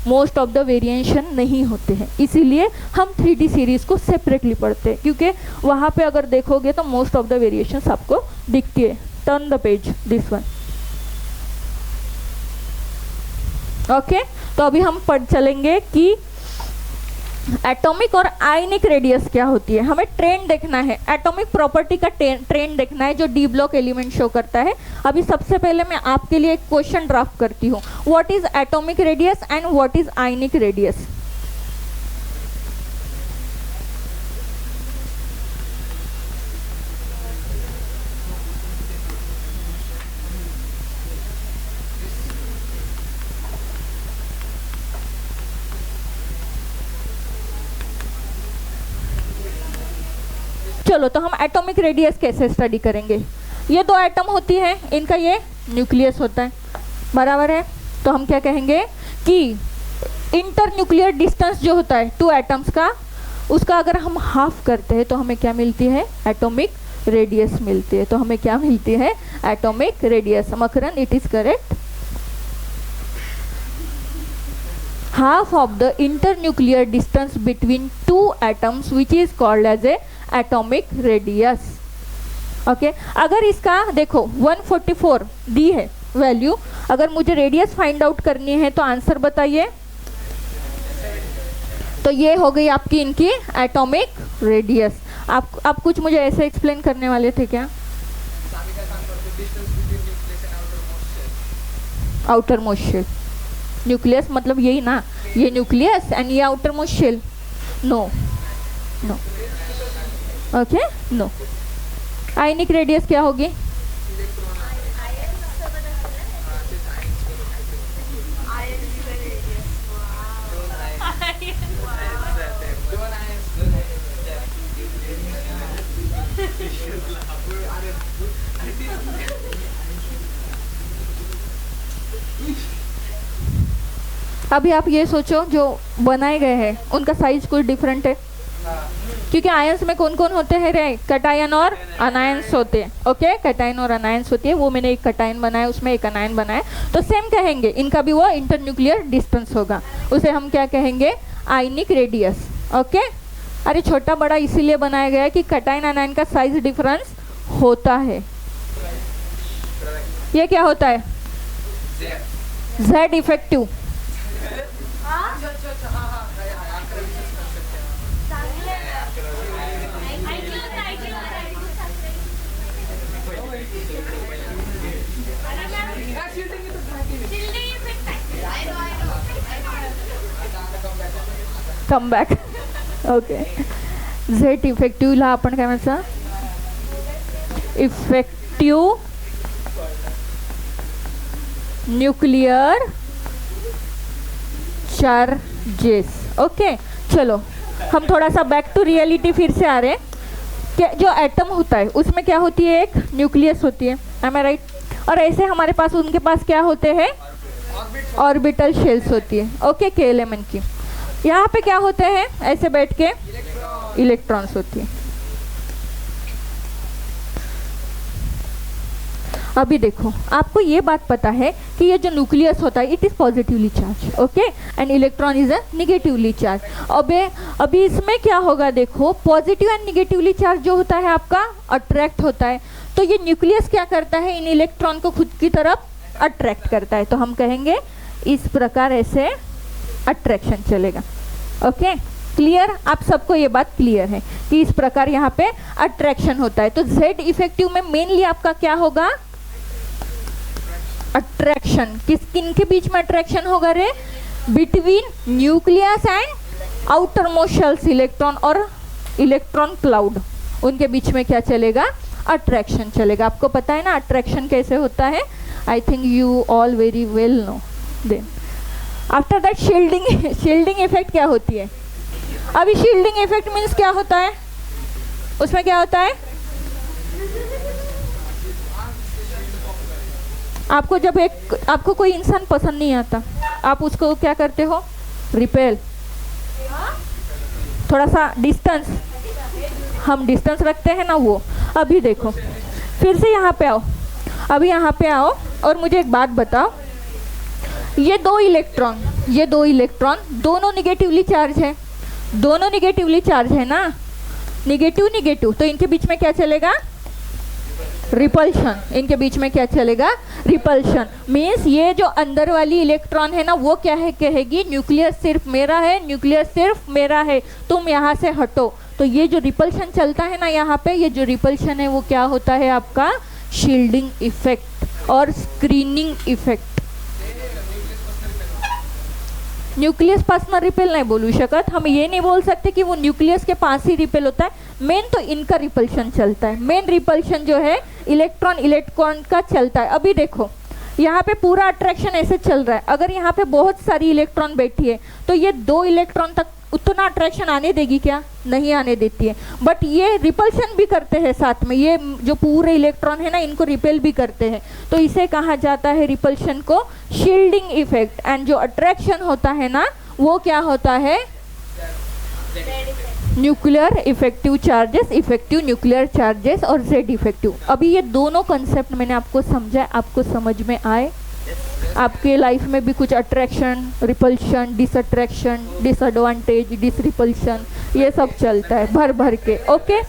मोस्ट ऑफ द वेरिएशन नहीं होते हैं। इसीलिए हम 3D सीरीज को सेपरेटली पढ़ते हैं, क्योंकि वहाँ पे अगर देखोगे तो मोस्ट ऑफ द वेरिएशंस आपको दिखती है। Turn the page, this one. Okay, तो अभी हम पढ़ चलेंगे कि एटॉमिक और आयनिक रेडियस क्या होती है। हमें ट्रेंड देखना है, एटॉमिक प्रॉपर्टी का ट्रेंड देखना है जो डी ब्लॉक एलिमेंट शो करता है। अभी सबसे पहले मैं आपके लिए एक क्वेश्चन ड्राफ्ट करती हूँ, what is atomic radius and what is ionic radius. चलो, तो हम एटॉमिक रेडियस कैसे स्टडी करेंगे। ये दो एटम होती है, इनका ये न्यूक्लियस होता है, बराबर है। तो हम क्या कहेंगे कि इंटर न्यूक्लियर डिस्टेंस जो होता है टू एटम्स का, उसका अगर हम हाफ करते हैं तो हमें क्या मिलती है? एटॉमिक रेडियस मिलती है। तो हमें क्या मिलती है? Atomic radius. Makran, it is correct. half of the internuclear distance between two atoms which is called as a atomic radius. Okay, अगर इसका देखो 144 दी है वैल्यू, अगर मुझे रेडियस फाइंड आउट करनी है तो आंसर बताइए। तो ये हो गई आपकी इनकी एटॉमिक रेडियस। आप कुछ मुझे ऐसे एक्सप्लेन करने वाले थे क्या? आउटर मोस्ट शेल, न्यूक्लियस मतलब यही ना, ये न्यूक्लियस एंड ये outermost shell. No no, okay, no. Ionic radius क्या होगी? अभी आप ये सोचो, जो बनाए गए हैं उनका साइज कुछ डिफरेंट है, क्योंकि आयंस में कौन कौन होते हैं रे? कटायन और अनायंस होते हैं। ओके, कटायन और अनायंस होती है। वो मैंने एक कटायन बनाया, उसमें एक अनायन बनाया, तो सेम कहेंगे, इनका भी वो इंटरन्यूक्लियर डिस्टेंस होगा, उसे हम क्या कहेंगे? Ionic radius. ओके, अरे छोटा बड़ा इसीलिए बनाया गया है कि कटायन अनायन का साइज डिफरेंस होता है। ये क्या होता है? Z effective. Come back. Okay, Z इफेक्टिव्हला आपण काय म्हणायचं, इफेक्टिव्ह न्यूक्लियर चार्जेस. ओके, चलो हम थोड़ा सा बैक टू रियलिटी फिर से आ रहे हैं. जो एटम होता है उसमें क्या होती है, एक न्यूक्लियस होती है, एम आई राइट. और ऐसे हमारे पास उनके पास क्या होते हैं, ऑर्बिटल शेल्स होती है. ओके, के एलिमेंट की. यहाँ पे क्या होते हैं, ऐसे बैठ के इलेक्ट्रॉन्स होती है. अभी देखो, आपको ये बात पता है कि ये जो न्यूक्लियस होता है it is positively charge, okay, and electron is a negatively charge. अभी इसमें क्या होगा, देखो पॉजिटिव एंड निगेटिवली चार्ज जो होता है आपका अट्रैक्ट होता है. तो ये न्यूक्लियस क्या करता है, इन इलेक्ट्रॉन को खुद की तरफ अट्रैक्ट करता है. तो हम कहेंगे इस प्रकार ऐसे अट्रैक्शन चलेगा. ओके, क्लियर, आप सबको ये बात क्लियर है कि इस प्रकार यहाँ पे अट्रैक्शन होता है. तो जेड इफेक्टिव में मेनली आपका क्या होगा, अट्रैक्शन. किन के बीच में अट्रैक्शन होगा रे, between nucleus and outer most shells electron और इलेक्ट्रॉन क्लाउड, उनके बीच में क्या चलेगा, अट्रैक्शन चलेगा. आपको पता है ना अट्रैक्शन कैसे होता है, I think you all very well know. Then after that shielding. Shielding effect क्या होती है, अभी शील्डिंग इफेक्ट मीन्स क्या होता है, उसमें क्या होता है, आपको जब आपको कोई इंसान पसंद नहीं आता, आप उसको क्या करते हो, रिपेल, थोड़ा सा डिस्टेंस, हम डिस्टेंस रखते हैं ना वो. अभी देखो फिर से यहाँ पे आओ, अभी यहाँ पे आओ और मुझे एक बात बताओ, ये दो इलेक्ट्रॉन दोनों निगेटिवली चार्ज है, दोनों निगेटिवली चार्ज है ना, निगेटिव, तो इनके बीच में क्या चलेगा, रिपल्शन. इनके बीच में क्या चलेगा, रिपल्शन. मीन्स ये जो अंदर वाली इलेक्ट्रॉन है ना वो क्या है, कहेगी न्यूक्लियस सिर्फ मेरा है, न्यूक्लियस सिर्फ मेरा है, तुम यहाँ से हटो. तो ये जो रिपल्शन चलता है ना यहाँ पे, ये जो रिपल्शन है वो क्या होता है आपका, शील्डिंग इफेक्ट और स्क्रीनिंग इफेक्ट. न्यूक्लियस पास रिपेल नहीं बोलू शकत, हम ये नहीं बोल सकते कि वो न्यूक्लियस के पास ही रिपेल होता है. मेन तो इनका रिपल्शन चलता है, मेन रिपल्शन जो है इलेक्ट्रॉन का चलता है. अभी देखो यहाँ पे पूरा अट्रैक्शन ऐसे चल रहा है, अगर यहाँ पे बहुत सारी इलेक्ट्रॉन बैठी है तो ये दो इलेक्ट्रॉन तक उतना अट्रैक्शन आने देगी क्या, नहीं आने देती है. बट ये रिपल्शन भी करते हैं साथ में, ये जो पूरे इलेक्ट्रॉन है ना इनको रिपेल भी करते हैं. तो इसे कहा जाता है रिपल्शन को शील्डिंग इफेक्ट. एंड जो अट्रैक्शन होता है ना वो क्या होता है, nuclear effective charges, effective nuclear charges और जेड इफेक्टिव. अभी ये दोनों कंसेप्ट मैंने आपको समझा, आपको समझ में आए, आपके लाइफ में भी कुछ अट्रैक्शन, रिपल्शन, डिसअट्रैक्शन, डिसएडवांटेज, डिसरिपल्शन, ये सब चलता है भर भर के. ओके,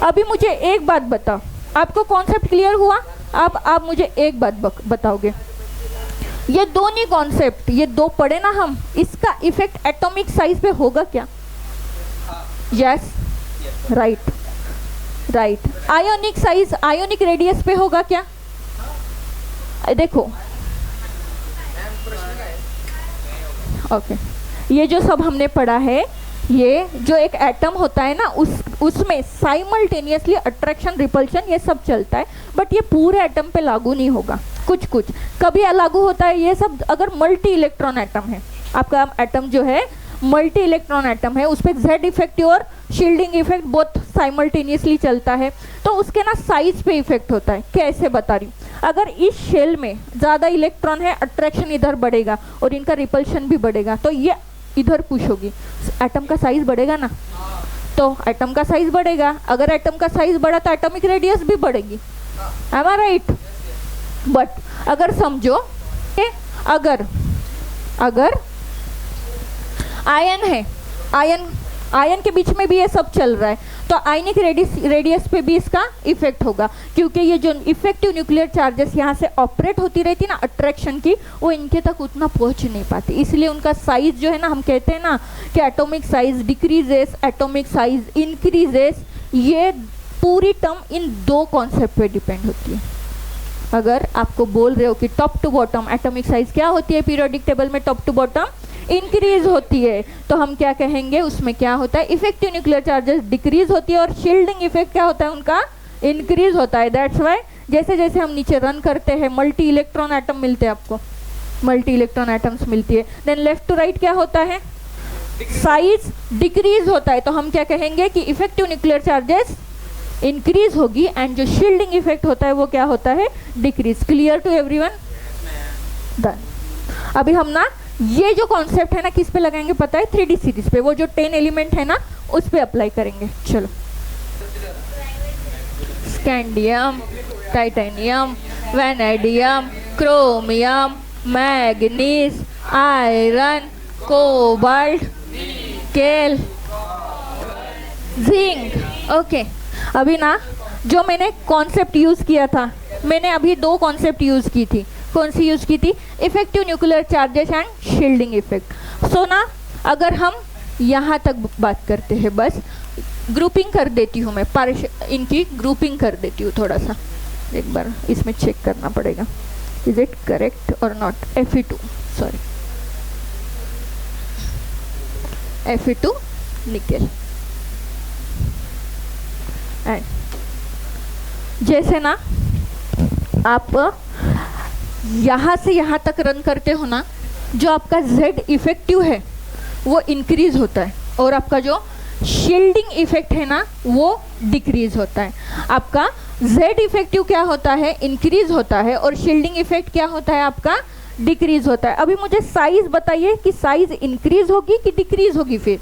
अभी मुझे एक बात बताओ, आपको कॉन्सेप्ट क्लियर हुआ. अब आप मुझे एक बात बताओगे, ये दोनों कॉन्सेप्ट, ये दो पढ़े ना हम, इसका इफेक्ट एटॉमिक साइज पे होगा क्या, yes, right. Ionic size, ionic radius पे होगा क्या, देखो. ओके, ये जो सब हमने पढ़ा है, ये जो एक एटम होता है ना उसमें साइमल्टेनियसली अट्रैक्शन, रिपल्शन ये सब चलता है. बट ये पूरे एटम पे लागू नहीं होगा, कुछ कभी लागू होता है. ये सब अगर मल्टी इलेक्ट्रॉन एटम है, आपका एटम जो है मल्टी इलेक्ट्रॉन एटम है, उस पर जेड इफेक्टिव और शील्डिंग इफेक्ट बोथ साइमल्टेनियसली चलता है. तो उसके ना साइज पे इफेक्ट होता है. कैसे बता रही हूँ, अगर इस शेल में ज़्यादा इलेक्ट्रॉन है, अट्रैक्शन इधर बढ़ेगा और इनका रिपल्शन भी बढ़ेगा, तो ये इधर पुश होगी, एटम का साइज बढ़ेगा ना. तो एटम का साइज बढ़ेगा, अगर एटम का साइज बढ़ा तो एटॉमिक रेडियस भी बढ़ेगी, एम आई राइट. बट अगर समझो अगर आयन है, आयन के बीच में भी ये सब चल रहा है, तो आयनिक रेडियस पे भी इसका इफेक्ट होगा, क्योंकि ये जो इफेक्टिव न्यूक्लियर चार्जेस यहाँ से ऑपरेट होती रहती ना अट्रैक्शन की, वो इनके तक उतना पहुँच नहीं पाती. इसलिए उनका साइज जो है ना, हम कहते हैं ना कि atomic size decreases, atomic size increases. ये पूरी टर्म इन दो कॉन्सेप्ट पे डिपेंड होती है. अगर आपको बोल रहे हो कि top to bottom atomic size क्या होती है पीरियोडिक टेबल में, टॉप टू बॉटम इंक्रीज होती है, तो हम क्या कहेंगे उसमें क्या होता है, इफेक्टिव न्यूक्लियर चार्जेस डिक्रीज होती है और शील्डिंग इफेक्ट क्या होता है उनका, इंक्रीज होता है। दैट्स वाई जैसे जैसे हम नीचे रन करते हैं मल्टी इलेक्ट्रॉन एटम मिलते हैं, आपको मल्टी इलेक्ट्रॉन एटम्स मिलती है। देन लेफ्ट टू राइट क्या होता है, साइज डिक्रीज होता है, तो हम क्या कहेंगे कि इफेक्टिव न्यूक्लियर चार्जेस इंक्रीज होगी एंड जो शील्डिंग इफेक्ट होता है वो क्या होता है, decrease. Clear to everyone? Done. अभी हम ना ये जो कॉन्सेप्ट है ना किस पे लगाएंगे पता है, 3D सीरीज पे, वो जो 10 एलिमेंट है ना उस पे अप्लाई करेंगे। चलो, scandium, titanium, vanadium, chromium, manganese, iron, cobalt, nickel, zinc. Okay, अभी ना जो मैंने कॉन्सेप्ट यूज किया था, मैंने अभी 2 कॉन्सेप्ट यूज की थी। कौन सी यूज की थी, effective nuclear charges and shielding effect. So ना अगर हम यहाँ तक बात करते हैं, बस ग्रुपिंग कर देती हूँ मैं, इनकी ग्रुपिंग कर देती हूँ थोड़ा सा, एक बार इसमें चेक करना पड़ेगा इज इट करेक्ट और not. Fe2 sorry, Fe2 nickel. And जैसे ना आप यहाँ से यहाँ तक रन करते हो ना, जो आपका Z इफेक्टिव है वो इंक्रीज होता है और आपका जो शील्डिंग इफेक्ट है ना वो डिक्रीज होता है। आपका Z इफेक्टिव क्या होता है, इंक्रीज होता है, और शील्डिंग इफेक्ट क्या होता है आपका, डिक्रीज होता है। अभी मुझे साइज बताइए कि साइज इंक्रीज होगी कि डिक्रीज होगी। फिर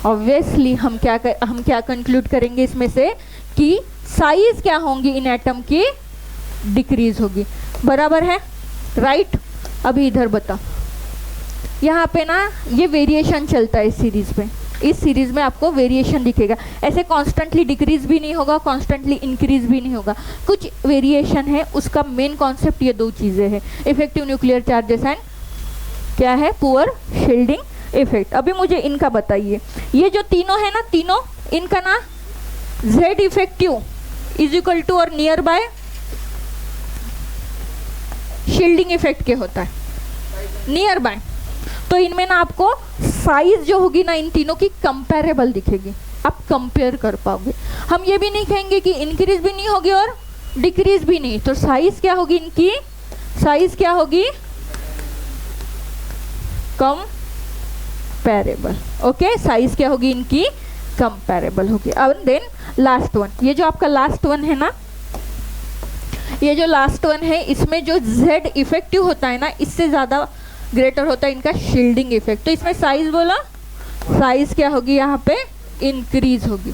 ऑब्वियसली हम क्या कंक्लूड करेंगे इसमें से कि साइज क्या होंगी इन एटम की, डिक्रीज होगी। बराबर है, राइट? अभी इधर बता, यहाँ पे ना ये वेरिएशन चलता है इस सीरीज पे, इस सीरीज में आपको वेरिएशन दिखेगा। ऐसे कॉन्स्टेंटली डिक्रीज भी नहीं होगा, कॉन्स्टेंटली इंक्रीज भी नहीं होगा, कुछ वेरिएशन है। उसका मेन कॉन्सेप्ट ये 2 चीज़ें हैं, इफेक्टिव न्यूक्लियर चार्जेस एंड क्या है, पुअर शील्डिंग इफेक्ट। अभी मुझे इनका बताइए, ये जो तीनों है ना, तीनों इनका ना Z effective is equal to और नियर बाय शील्डिंग इफेक्ट के होता है, नियर बाय। तो इनमें ना आपको साइज जो होगी ना इन तीनों की कंपेरेबल दिखेगी, आप कंपेयर कर पाओगे। हम ये भी नहीं कहेंगे कि इंक्रीज भी नहीं होगी और डिक्रीज भी नहीं, तो साइज क्या होगी इनकी, साइज क्या होगी, कंपेरेबल। ओके, साइज क्या होगी इनकी, कंपेरेबल होगी। अब देन लास्ट वन, ये जो आपका लास्ट वन है ना, ये जो लास्ट वन है इसमें जो Z इफेक्टिव होता है ना, इससे ज़्यादा ग्रेटर होता है इनका शील्डिंग इफेक्ट। तो इसमें साइज बोला, साइज क्या होगी यहाँ पे, इंक्रीज होगी।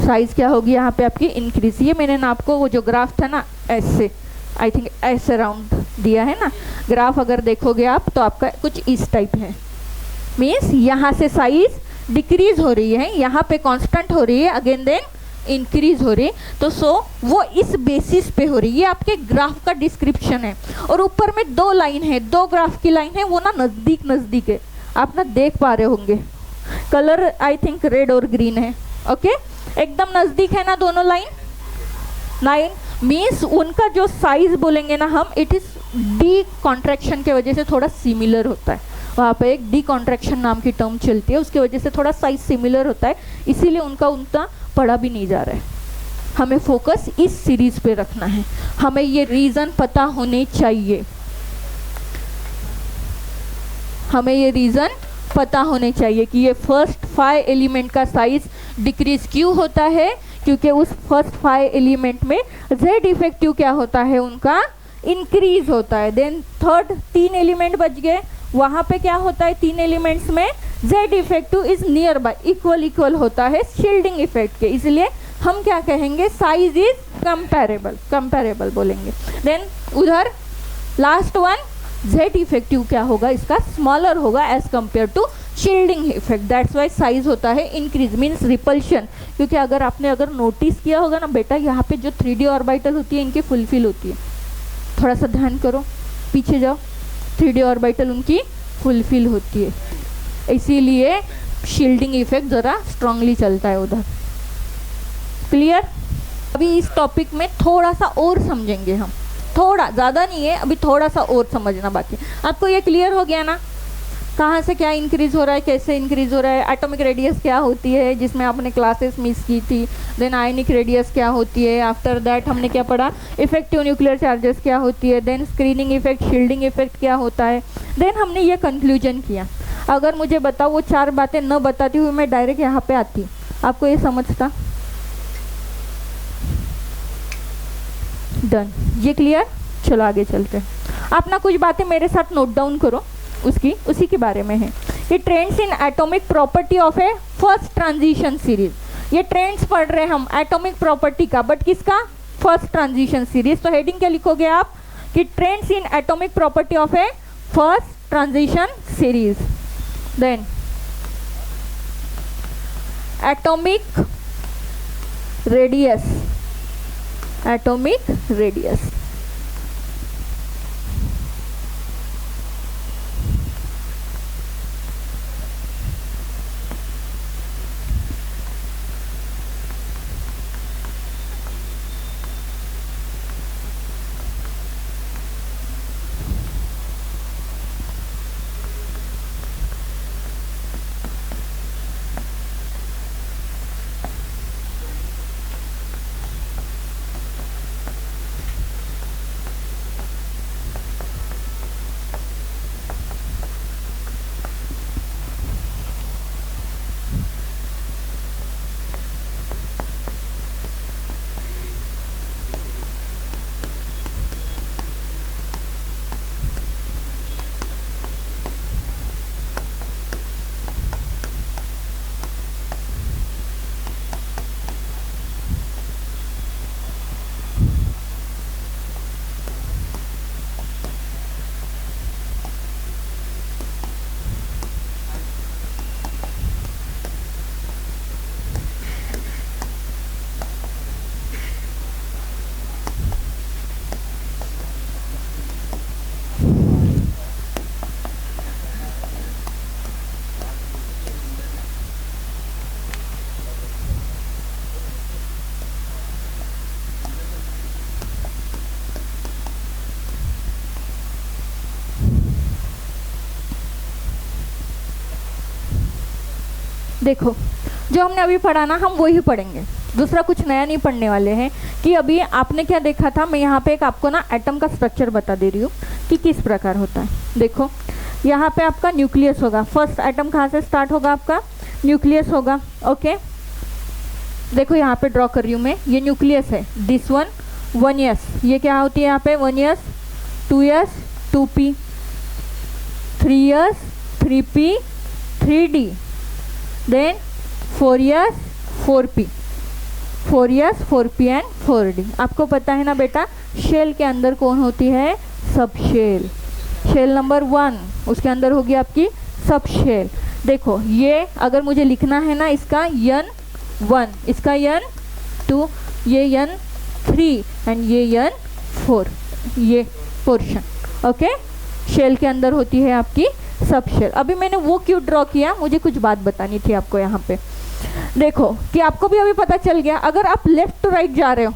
साइज क्या होगी यहाँ पे आपकी, इंक्रीज। ये मैंने ना आपको वो जो ग्राफ था ना ऐसे, आई थिंक ऐसे राउंड दिया है ना ग्राफ, अगर देखोगे आप तो आपका कुछ इस टाइप है। मीन्स यहाँ से साइज डिक्रीज हो रही है, यहाँ पे कांस्टेंट हो रही है, अगेन देन इंक्रीज हो रही है। तो सो वो इस बेसिस पे हो रही है। ये आपके ग्राफ का डिस्क्रिप्शन है, और ऊपर में 2 लाइन है, 2 ग्राफ की लाइन है, वो ना नज़दीक नज़दीक है, आप ना देख पा रहे होंगे। कलर आई थिंक रेड और ग्रीन है। ओके, एकदम नज़दीक है ना दोनों लाइन मीन्स उनका जो साइज बोलेंगे ना हम, इट इज़ डी कॉन्ट्रैक्शन के वजह से थोड़ा सिमिलर होता है। वहाँ पे एक डी कॉन्ट्रैक्शन नाम की टर्म चलती है, उसकी वजह से थोड़ा साइज सिमिलर होता है, इसीलिए उनका उतना पढ़ा भी नहीं जा रहा है। हमें फोकस इस सीरीज पे रखना है, हमें ये रीज़न पता होने चाहिए, हमें ये रीज़न पता होने चाहिए कि ये फर्स्ट 5 एलिमेंट का साइज डिक्रीज क्यों होता है, क्योंकि उस फर्स्ट 5 एलिमेंट में Z इफेक्टिव क्या होता है उनका, इंक्रीज होता है। देन थर्ड 3 एलिमेंट बच गए, वहाँ पे क्या होता है 3 एलिमेंट्स में Z effective is nearby, equal होता है शील्डिंग इफेक्ट के, इसलिए हम क्या कहेंगे, साइज इज कंपेरेबल बोलेंगे। देन उधर लास्ट वन Z इफेक्टिव क्या होगा, इसका स्मॉलर होगा as compare to shielding effect, that's why size होता है इंक्रीज, मीन्स रिपल्शन। क्योंकि अगर नोटिस किया होगा ना बेटा, यहाँ पे जो 3D ऑर्बिटल होती है इनकी फुलफिल होती है, थोड़ा सा ध्यान करो, पीछे जाओ, 3D ऑर्बिटल उनकी फुलफिल होती है, इसीलिए शील्डिंग इफेक्ट ज़रा स्ट्रांगली चलता है उधर। क्लियर? अभी इस टॉपिक में थोड़ा सा और समझेंगे हम, थोड़ा ज़्यादा नहीं है, अभी थोड़ा सा और समझना बाकी। आपको ये क्लियर हो गया ना? कहाँ से क्या इंक्रीज हो रहा है, कैसे इंक्रीज हो रहा है, एटॉमिक रेडियस क्या होती है जिसमें आपने क्लासेस मिस की थी, देन आयनिक रेडियस क्या होती है, आफ्टर दैट हमने क्या पढ़ा, इफेक्टिव न्यूक्लियर चार्जेस क्या होती है, then screening effect, shielding effect क्या होता है, देन हमने ये कंक्लूजन किया। अगर मुझे बताओ वो 4 बातें न बताती हुई मैं डायरेक्ट यहाँ पे आती, आपको ये समझता? डन, ये क्लियर? चलो आगे चलते हैं। आप ना कुछ बातें मेरे साथ नोट डाउन करो, उसी के बारे में है। ये trends in atomic property of a first transition series. ये ट्रेंड्स पढ़ रहे हैं हम एटॉमिक प्रॉपर्टी का, बट किसका? First transition series. तो हेडिंग क्या लिखोगे आप कि trends in atomic property of a first transition series. Then atomic radius, atomic radius, देखो जो हमने अभी पढ़ा ना, हम वही पढ़ेंगे, दूसरा कुछ नया नहीं पढ़ने वाले हैं। कि अभी आपने क्या देखा था, मैं यहाँ पे एक आपको ना एटम का स्ट्रक्चर बता दे रही हूँ कि किस प्रकार होता है। देखो यहाँ पे आपका न्यूक्लियस होगा, फर्स्ट एटम कहाँ से स्टार्ट होगा, आपका न्यूक्लियस होगा। ओके, देखो यहाँ पे ड्रॉ कर रही हूँ मैं, ये न्यूक्लियस है, दिस वन 1s, ये क्या होती है यहाँ पे 1s, 2s 2p, 3s 3p 3d, then 4s 4p, 4s 4p and 4d। आपको पता है ना बेटा, शेल के अंदर कौन होती है, सब शेल। शेल नंबर 1, उसके अंदर होगी आपकी सब शेल। देखो ये अगर मुझे लिखना है ना, इसका n1, इसका n2, ये n3 एंड ये n4, ये पोर्शन। ओके, शेल के अंदर होती है आपकी सब शेल। अभी मैंने वो क्यों ड्रॉ किया, मुझे कुछ बात बतानी थी आपको यहाँ पे। देखो कि आपको भी अभी पता चल गया, अगर आप लेफ्ट टू राइट जा रहे हो,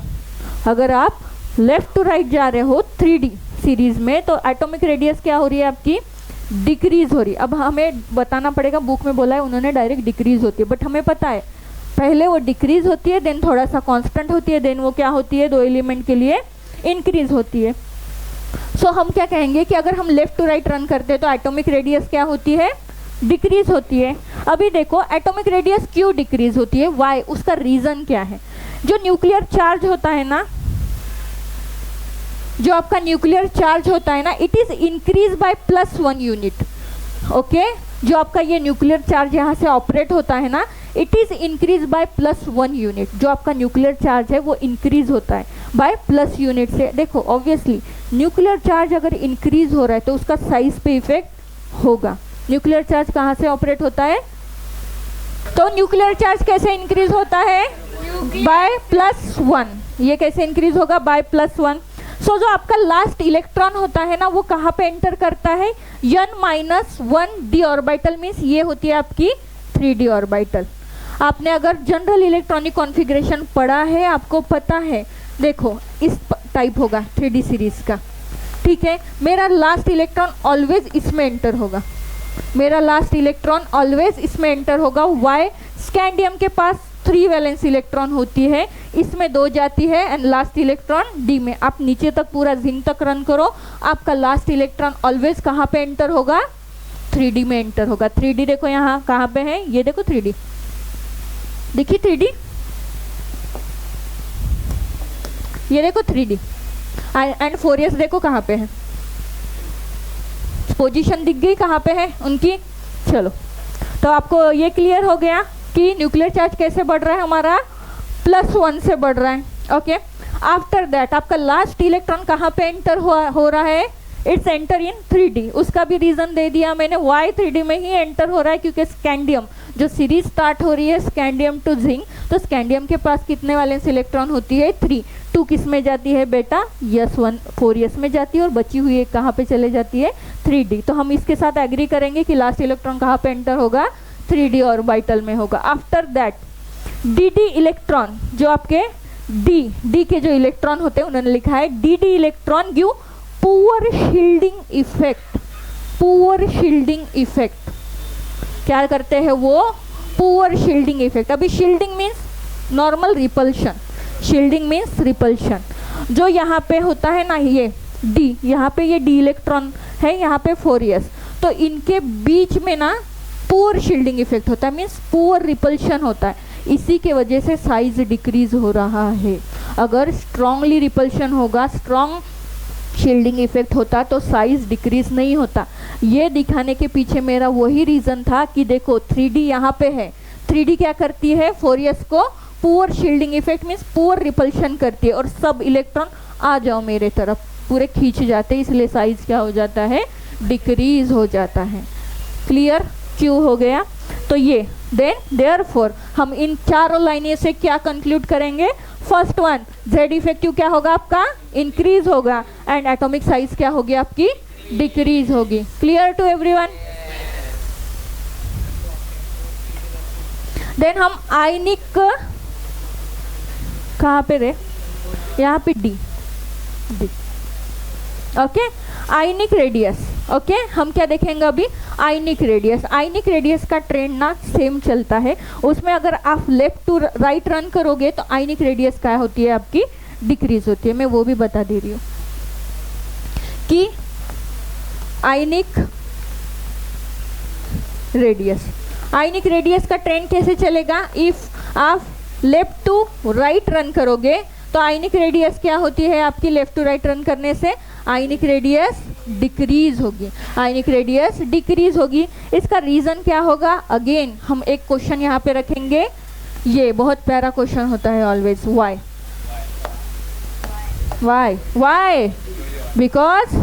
अगर आप लेफ्ट टू राइट जा रहे हो 3D सीरीज में, तो एटॉमिक रेडियस क्या हो रही है आपकी, डिक्रीज हो रही है। अब हमें बताना पड़ेगा, बुक में बोला है उन्होंने डायरेक्ट डिक्रीज होती है, बट हमें पता है पहले वो डिक्रीज होती है, देन थोड़ा सा कांस्टेंट होती है, देन वो क्या होती है, 2 एलिमेंट के लिए इंक्रीज होती है। सो हम क्या कहेंगे कि अगर हम लेफ्ट टू राइट रन करते हैं तो एटॉमिक रेडियस क्या होती है, डिक्रीज होती है। अभी देखो एटॉमिक रेडियस क्यों डिक्रीज होती है, वाई, उसका रीजन क्या है। जो न्यूक्लियर चार्ज होता है ना, जो आपका न्यूक्लियर चार्ज होता है ना, it is increase by +1 unit. Okay, जो आपका ये न्यूक्लियर चार्ज यहाँ से ऑपरेट होता है ना, it is increase by +1 unit. जो आपका न्यूक्लियर चार्ज है वो इंक्रीज होता है बाय प्लस यूनिट से। देखो ऑब्वियसली न्यूक्लियर चार्ज अगर इंक्रीज हो रहा है तो उसका साइज पे इफेक्ट होगा। न्यूक्लियर चार्ज कहाँ से ऑपरेट होता है, तो न्यूक्लियर चार्ज कैसे इंक्रीज होता है, बाय +1। ये कैसे इंक्रीज होगा, बाय +1। सो जो आपका लास्ट इलेक्ट्रॉन होता है ना, वो कहाँ पे एंटर करता है, n-1d ऑर्बिटल, मीन्स ये होती है आपकी 3d ऑर्बिटल। आपने अगर जनरल इलेक्ट्रॉनिक कॉन्फ़िगरेशन पढ़ा है, आपको पता है, देखो इस टाइप होगा 3D सीरीज का, ठीक है। मेरा लास्ट इलेक्ट्रॉन ऑलवेज इसमें एंटर होगा, मेरा लास्ट इलेक्ट्रॉन ऑलवेज इसमें एंटर होगा। वाई? स्कैंडियम के पास 3 वैलेंस इलेक्ट्रॉन होती है, इसमें 2 जाती है एंड लास्ट इलेक्ट्रॉन डी में। आप नीचे तक पूरा जिंक तक रन करो, आपका लास्ट इलेक्ट्रॉन ऑलवेज कहाँ पे एंटर होगा? 3D में एंटर होगा। 3D देखो यहाँ कहाँ पे है, ये देखो 3D, देखिए 3D, ये देखो 3D एंड 4s देखो कहाँ पे है, पोजीशन दिख गई कहाँ पे है उनकी। चलो, तो आपको ये क्लियर हो गया कि न्यूक्लियर चार्ज कैसे बढ़ रहा है हमारा, +1 से बढ़ रहा है। ओके, आफ्टर दैट आपका लास्ट इलेक्ट्रॉन कहाँ पे एंटर हो रहा है? It's enter in 3D। उसका भी रीजन दे दिया मैंने, वाई 3D में ही एंटर हो रहा है, क्योंकि स्कैंडियम जो सीरीज स्टार्ट हो रही है स्कैंडियम टू जिंक, तो स्कैंडियम के पास कितने वैलेंस इलेक्ट्रॉन होती है? 3। 2 किस में जाती है बेटा? S1 4s में जाती है, और बची हुई एक कहाँ पे चले जाती है? 3D। तो हम इसके साथ एग्री करेंगे कि लास्ट इलेक्ट्रॉन कहाँ पे एंटर होगा? 3D ऑर्बिटल में होगा। आफ्टर दैट DD इलेक्ट्रॉन, जो आपके डी के जो इलेक्ट्रॉन होते हैं, उन्होंने लिखा है DD electron give poor shielding effect. Poor shielding effect क्या करते हैं वो? Poor shielding effect. अभी shielding means normal repulsion, shielding means repulsion. जो यहाँ पे होता है ना, ये डी, यहाँ पे ये डी इलेक्ट्रॉन है, यहाँ पे 4s, तो इनके बीच में ना पुअर शील्डिंग इफेक्ट होता है, मीन्स पुअर रिपल्शन होता है। इसी के वजह से साइज डिक्रीज हो रहा है। अगर स्ट्रांगली रिपल्शन होगा, स्ट्रॉन्ग शील्डिंग इफेक्ट होता, तो साइज डिक्रीज नहीं होता। ये दिखाने के पीछे मेरा वही रीज़न था कि देखो 3D यहाँ पे है, 3D क्या करती है? 4s को poor shielding effect means poor repulsion करती है, और सब इलेक्ट्रॉन आ जाओ मेरे तरफ, पूरे खींच जाते हैं, इसलिए साइज क्या हो जाता है? डिक्रीज हो जाता है। क्लियर? क्यों हो गया? तो ये देन देयरफॉर हम इन चारों लाइनें से क्या कंक्लूड करेंगे? फर्स्ट वन, Z इफेक्टिव क्या होगा आपका? इंक्रीज होगा, एंड एटॉमिक साइज क्या होगी आपकी? डिक्रीज होगी। Clear to everyone? देन हम आयनिक, कहाँ पे रे? यहाँ पे D. Okay, ionic radius. Okay, हम क्या देखेंगे अभी? Ionic radius. आयनिक रेडियस का ट्रेंड ना सेम चलता है, उसमें अगर आप लेफ्ट टू राइट रन करोगे तो आयनिक रेडियस क्या होती है आपकी? डिक्रीज होती है। मैं वो भी बता दे रही हूँ कि आयनिक रेडियस, आयनिक रेडियस का ट्रेंड कैसे चलेगा? इफ आप लेफ्ट टू राइट रन करोगे तो आयनिक रेडियस क्या होती है आपकी? लेफ्ट टू राइट रन करने से आयनिक रेडियस डिक्रीज होगी, आयनिक रेडियस डिक्रीज होगी। इसका रीज़न क्या होगा? अगेन हम एक क्वेश्चन यहाँ पे रखेंगे, ये बहुत प्यारा क्वेश्चन होता है always. Why? Why? Why? Because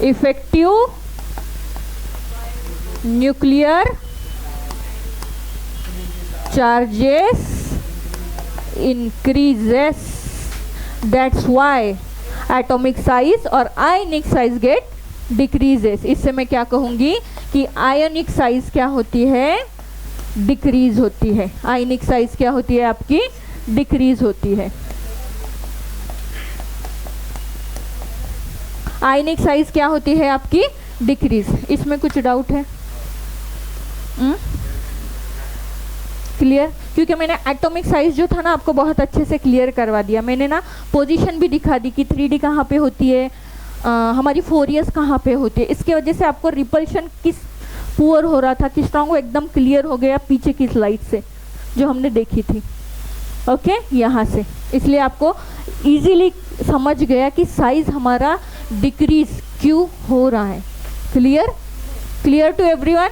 effective nuclear charges increases, that's why atomic size और ionic size get decreases। इससे मैं क्या कहूँगी कि ionic size क्या होती है? डिक्रीज होती है। आयनिक साइज क्या होती है आपकी? डिक्रीज होती है। आयनिक साइज क्या होती है आपकी? डिक्रीज। इसमें कुछ डाउट है? क्लियर? क्योंकि मैंने एटॉमिक साइज जो था ना आपको बहुत अच्छे से क्लियर करवा दिया। मैंने ना पोजीशन भी दिखा दी कि 3D कहाँ पे होती है, हमारी 4s कहाँ पे होती है। इसके वजह से आपको रिपल्शन किस पुअर हो रहा था, किस स्ट्रॉन्ग, वो एकदम क्लियर हो गया पीछे की स्लाइड से जो हमने देखी थी। ओके, यहाँ से इसलिए आपको इजीली समझ गया कि साइज हमारा डिक्रीज क्यों हो रहा है। क्लियर? Clear to everyone?